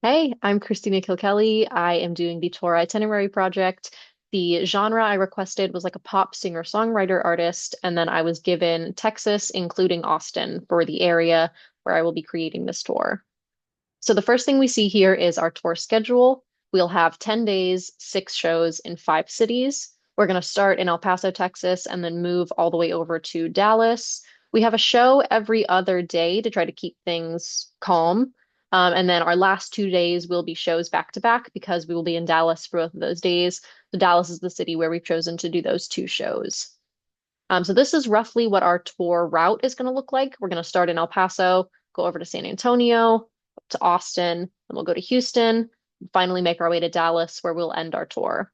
Hey, I'm Christina Kilkelly. I am doing the tour itinerary project. The genre I requested was like a pop singer-songwriter artist, and then I was given Texas, including Austin, for the area where I will be creating this tour. So the first thing we see here is our tour schedule. We'll have 10 days, 6 shows in 5 cities. We're going to start in El Paso, Texas, and then move all the way over to Dallas. We have a show every other day to try to keep things calm. And then our last 2 days will be shows back to back because we will be in Dallas for both of those days. So Dallas is the city where we've chosen to do those 2 shows. So this is roughly what our tour route is going to look like. We're going to start in El Paso, go over to San Antonio, to Austin, and we'll go to Houston, and finally make our way to Dallas, where we'll end our tour.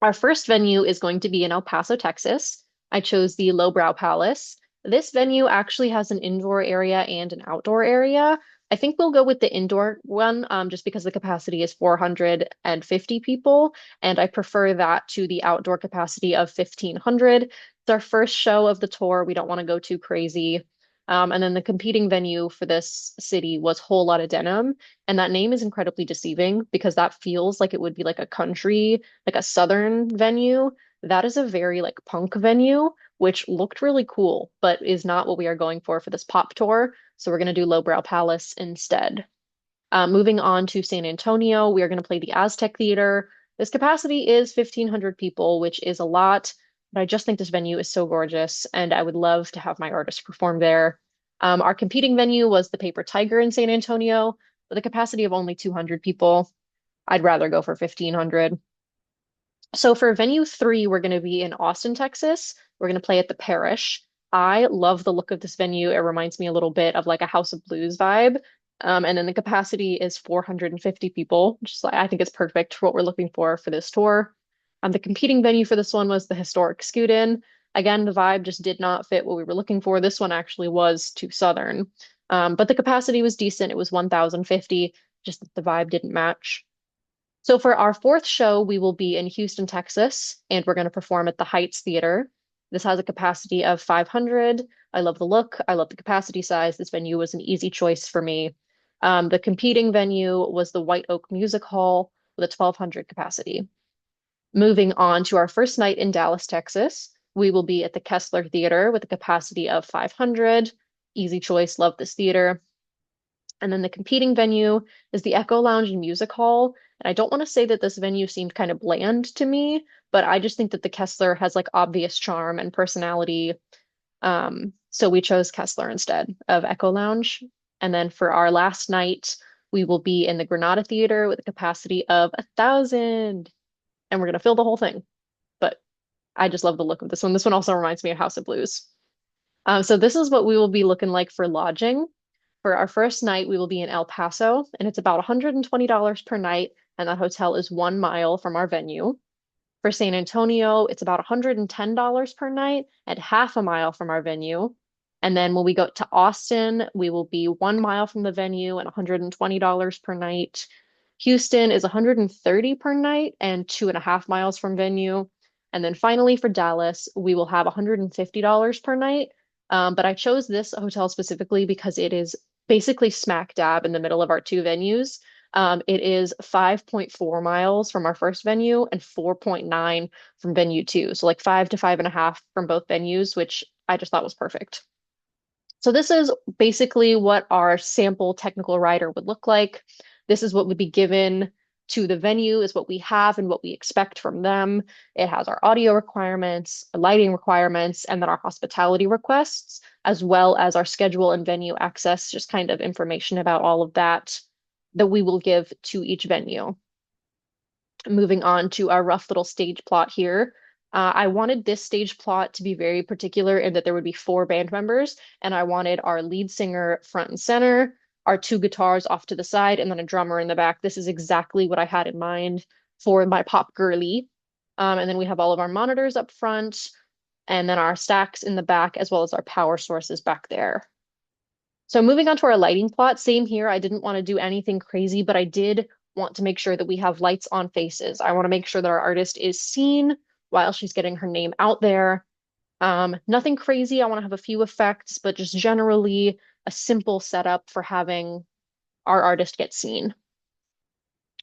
Our first venue is going to be in El Paso, Texas. I chose the Lowbrow Palace. This venue actually has an indoor area and an outdoor area. I think we'll go with the indoor one, just because the capacity is 450 people, and I prefer that to the outdoor capacity of 1,500. It's our first show of the tour. We don't want to go too crazy. And then the competing venue for this city was Whole Lotta Denim, and that name is incredibly deceiving because that feels like it would be like a country, like a southern venue. That is a very like punk venue, which looked really cool, but is not what we are going for this pop tour. So we're going to do Lowbrow Palace instead. Moving on to San Antonio, we are going to play the Aztec Theater. This capacity is 1,500 people, which is a lot, but I just think this venue is so gorgeous, and I would love to have my artist perform there. Our competing venue was the Paper Tiger in San Antonio, with a capacity of only 200 people. I'd rather go for 1,500. So for venue three, we're going to be in Austin, Texas. We're going to play at the Parish. I love the look of this venue. It reminds me a little bit of like a House of Blues vibe. And then the capacity is 450 people, which is like, I think it's perfect for what we're looking for this tour. The competing venue for this one was the historic Scoot-In. Again, the vibe just did not fit what we were looking for. This one actually was too southern. But the capacity was decent. It was 1,050, just that the vibe didn't match. So for our fourth show, we will be in Houston, Texas, and we're going to perform at the Heights Theater. This has a capacity of 500. I love the look. I love the capacity size. This venue was an easy choice for me. The competing venue was the White Oak Music Hall with a 1,200 capacity. Moving on to our first night in Dallas, Texas, we will be at the Kessler Theater with a capacity of 500. Easy choice. Love this theater. And then the competing venue is the Echo Lounge and Music Hall. And I don't want to say that this venue seemed kind of bland to me, but I just think that the Kessler has like obvious charm and personality. So we chose Kessler instead of Echo Lounge. And then for our last night, we will be in the Granada Theater with a capacity of 1,000. And we're going to fill the whole thing. But I just love the look of this one. This one also reminds me of House of Blues. So this is what we will be looking like for lodging. For our first night, we will be in El Paso, and it's about $120 per night, and that hotel is 1 mile from our venue. For San Antonio, it's about $110 per night and half a mile from our venue. And then when we go to Austin, we will be 1 mile from the venue and $120 per night. Houston is 130 per night and 2.5 miles from venue. And then finally for Dallas, we will have $150 per night. But I chose this hotel specifically because it is basically smack dab in the middle of our 2 venues. It is 5.4 miles from our first venue and 4.9 from venue two. So like 5 to 5.5 from both venues, which I just thought was perfect. So this is basically what our sample technical rider would look like. This is what would be given to the venue, is what we have and what we expect from them. It has our audio requirements, our lighting requirements, and then our hospitality requests, as well as our schedule and venue access, just kind of information about all of that that we will give to each venue. Moving on to our rough little stage plot here. I wanted this stage plot to be very particular in that there would be 4 band members, and I wanted our lead singer front and center, our 2 guitars off to the side, and then a drummer in the back. This is exactly what I had in mind for my pop girly. And then we have all of our monitors up front, and then our stacks in the back, as well as our power sources back there. So moving on to our lighting plot, same here. I didn't want to do anything crazy, but I did want to make sure that we have lights on faces. I want to make sure that our artist is seen while she's getting her name out there. Nothing crazy. I want to have a few effects, but just generally a simple setup for having our artist gets seen.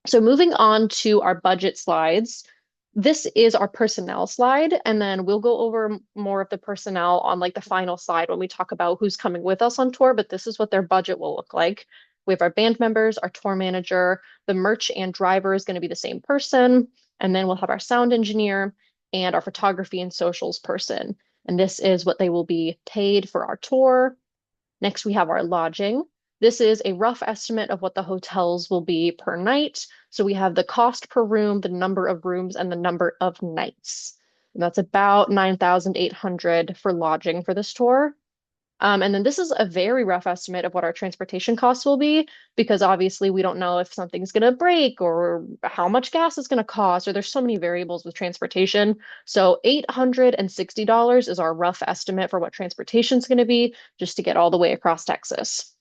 So moving on to our budget slides, this is our personnel slide, and then we'll go over more of the personnel on like the final slide when we talk about who's coming with us on tour, but this is what their budget will look like. We have our band members, our tour manager, the merch and driver is going to be the same person, and then we'll have our sound engineer and our photography and socials person. And this is what they will be paid for our tour. Next, we have our lodging. This is a rough estimate of what the hotels will be per night. So we have the cost per room, the number of rooms, and the number of nights. And that's about 9,800 for lodging for this tour. And then this is a very rough estimate of what our transportation costs will be, because obviously we don't know if something's going to break or how much gas is going to cost, or there's so many variables with transportation. So $860 is our rough estimate for what transportation is going to be just to get all the way across Texas.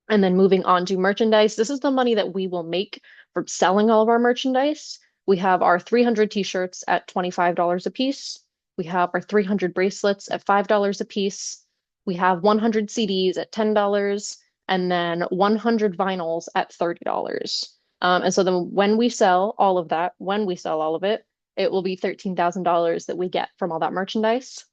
And then moving on to merchandise, this is the money that we will make from selling all of our merchandise. We have our 300 t-shirts at $25 a piece. We have our 300 bracelets at $5 a piece. We have 100 CDs at $10 and then 100 vinyls at $30. And so then when we sell all of that, when we sell all of it, it will be $13,000 that we get from all that merchandise.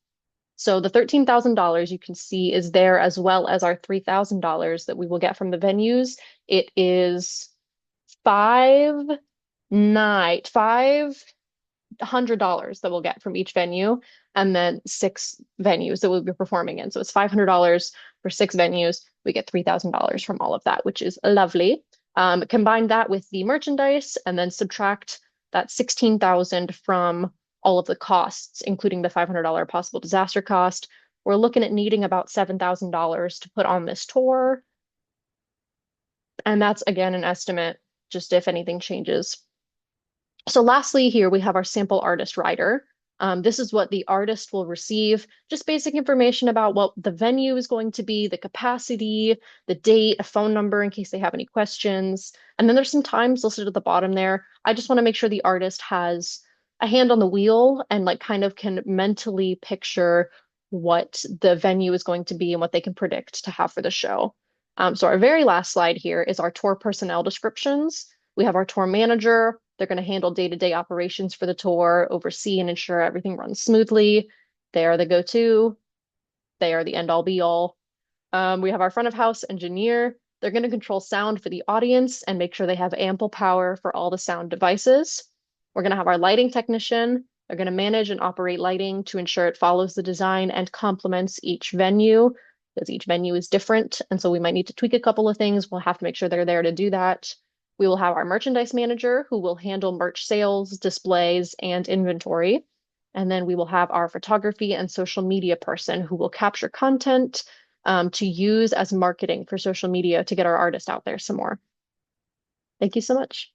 So the $13,000 you can see is there as well as our $3,000 that we will get from the venues. It is five $500 that we'll get from each venue, and then 6 venues that we'll be performing in. So it's $500 for 6 venues. We get $3,000 from all of that, which is lovely. Combine that with the merchandise and then subtract that 16,000 from all of the costs, including the $500 possible disaster cost. We're looking at needing about $7,000 to put on this tour. And that's again an estimate, just if anything changes. So lastly, here we have our sample artist rider. This is what the artist will receive, just basic information about what the venue is going to be, the capacity, the date, a phone number in case they have any questions. And then there's some times listed at the bottom there. I just want to make sure the artist has a hand on the wheel and like kind of can mentally picture what the venue is going to be and what they can predict to have for the show. So our very last slide here is our tour personnel descriptions. We have our tour manager. They're going to handle day-to-day operations for the tour, oversee and ensure everything runs smoothly. They are the go-to. They are the end-all be-all. We have our front of house engineer. They're going to control sound for the audience and make sure they have ample power for all the sound devices. We're going to have our lighting technician. They're going to manage and operate lighting to ensure it follows the design and complements each venue, because each venue is different. And so we might need to tweak a couple of things. We'll have to make sure they're there to do that. We will have our merchandise manager who will handle merch sales, displays, and inventory. And then we will have our photography and social media person who will capture content to use as marketing for social media to get our artist out there some more. Thank you so much.